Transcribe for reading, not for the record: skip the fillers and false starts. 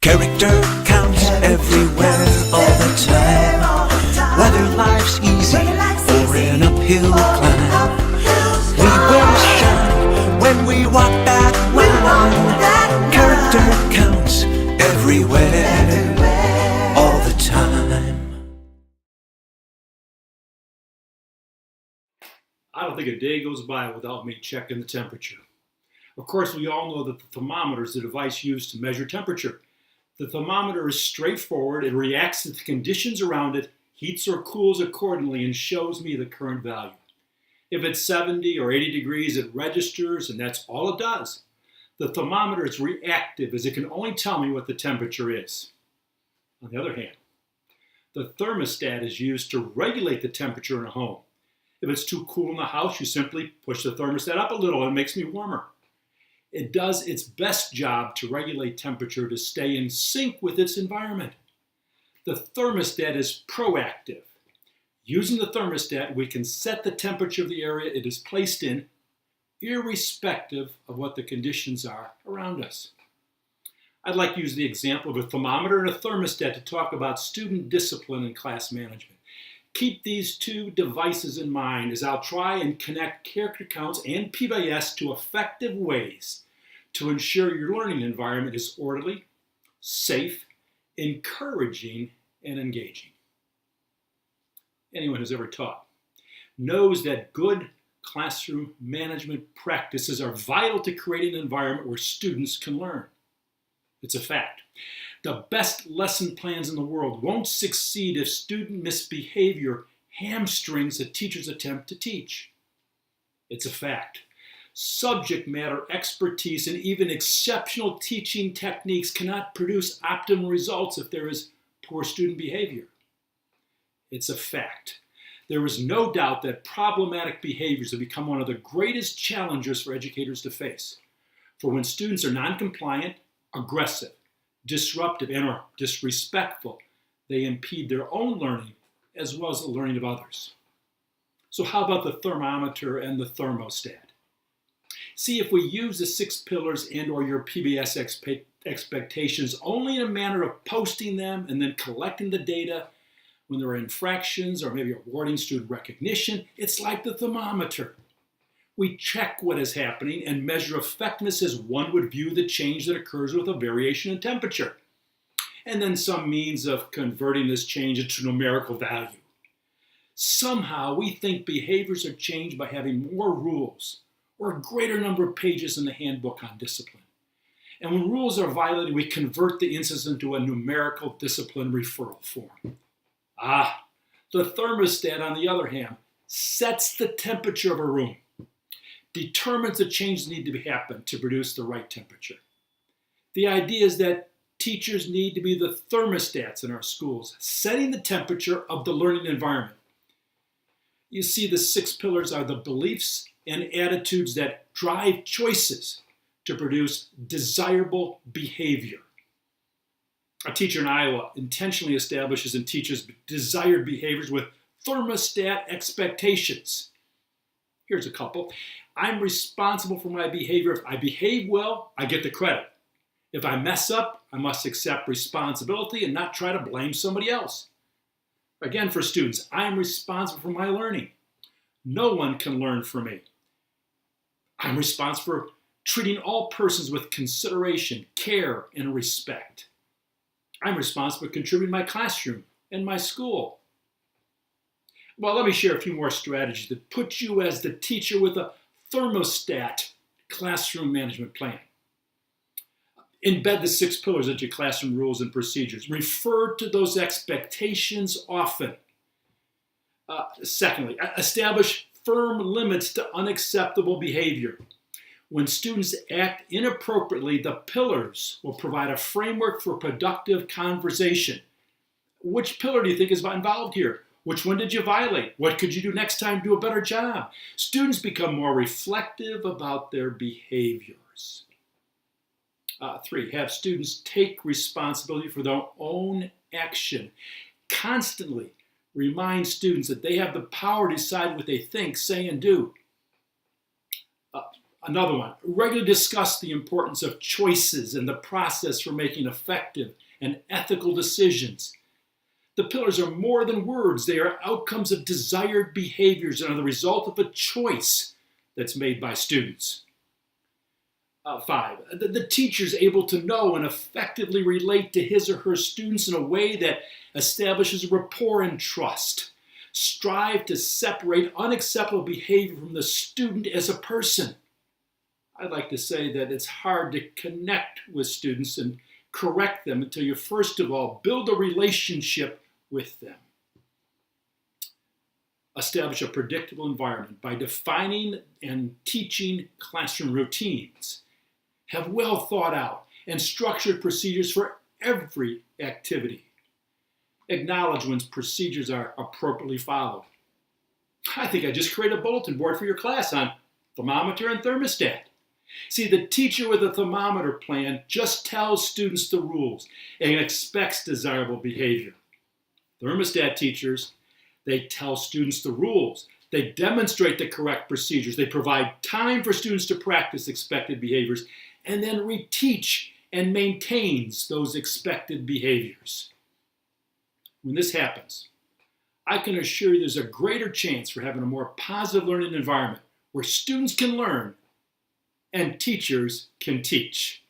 Character counts everywhere, all the time. Whether life's easy or an uphill climb, we will shine when we walk that line. Character counts everywhere, all the time. I don't think a day goes by without me checking the temperature. Of course, we all know that the thermometer is the device used to measure temperature. The thermometer is straightforward. It reacts to the conditions around it, heats or cools accordingly, and shows me the current value. If it's 70 or 80 degrees, it registers, and that's all it does. The thermometer is reactive, as it can only tell me what the temperature is. On the other hand, the thermostat is used to regulate the temperature in a home. If it's too cool in the house, you simply push the thermostat up a little and it makes me warmer. It does its best job to regulate temperature to stay in sync with its environment. The thermostat is proactive. Using the thermostat, we can set the temperature of the area it is placed in, irrespective of what the conditions are around us. I'd like to use the example of a thermometer and a thermostat to talk about student discipline and class management. Keep these two devices in mind as I'll try and connect character counts and PBS to effective ways to ensure your learning environment is orderly, safe, encouraging, and engaging. Anyone who's ever taught knows that good classroom management practices are vital to creating an environment where students can learn. It's a fact. The best lesson plans in the world won't succeed if student misbehavior hamstrings a teacher's attempt to teach. It's a fact. Subject matter expertise and even exceptional teaching techniques cannot produce optimal results if there is poor student behavior. It's a fact. There is no doubt that problematic behaviors have become one of the greatest challenges for educators to face. For when students are non-compliant, aggressive, disruptive, and or disrespectful, they impede their own learning as well as the learning of others. So how about the thermometer and the thermostat? See, if we use the 6 pillars and or your PBS expectations only in a manner of posting them and then collecting the data when there are infractions or maybe awarding student recognition, it's like the thermometer. We check what is happening and measure effectiveness as one would view the change that occurs with a variation in temperature, and then some means of converting this change into numerical value. Somehow we think behaviors are changed by having more rules or a greater number of pages in the handbook on discipline. And when rules are violated, we convert the instance into a numerical discipline referral form. The thermostat, on the other hand, sets the temperature of a room, determines the changes need to happen to produce the right temperature. The idea is that teachers need to be the thermostats in our schools, setting the temperature of the learning environment. You see, the 6 pillars are the beliefs and attitudes that drive choices to produce desirable behavior. A teacher in Iowa intentionally establishes and teaches desired behaviors with thermostat expectations. Here's a couple. I'm responsible for my behavior. If I behave well, I get the credit. If I mess up, I must accept responsibility and not try to blame somebody else. Again, for students, I am responsible for my learning. No one can learn for me. I'm responsible for treating all persons with consideration, care, and respect. I'm responsible for contributing my classroom and my school. Well, let me share a few more strategies that put you as the teacher with a thermostat classroom management plan. Embed the 6 pillars into your classroom rules and procedures. Refer to those expectations often. Secondly, establish firm limits to unacceptable behavior. When students act inappropriately, the pillars will provide a framework for productive conversation. Which pillar do you think is involved here? Which one did you violate? What could you do next time to do a better job? Students become more reflective about their behaviors. 3, have students take responsibility for their own action. Constantly remind students that they have the power to decide what they think, say, and do. Another one, regularly discuss the importance of choices and the process for making effective and ethical decisions. The pillars are more than words. They are outcomes of desired behaviors and are the result of a choice that's made by students. 5, the teacher is able to know and effectively relate to his or her students in a way that establishes rapport and trust. Strive to separate unacceptable behavior from the student as a person. I'd like to say that it's hard to connect with students and correct them until you first of all build a relationship with them. Establish a predictable environment by defining and teaching classroom routines. Have well thought out and structured procedures for every activity. Acknowledge when procedures are appropriately followed. I think I just created a bulletin board for your class on thermometer and thermostat. See, the teacher with a thermometer plan just tells students the rules and expects desirable behavior. Thermostat teachers, they tell students the rules. They demonstrate the correct procedures. They provide time for students to practice expected behaviors and then reteach and maintains those expected behaviors. When this happens, I can assure you there's a greater chance for having a more positive learning environment where students can learn and teachers can teach.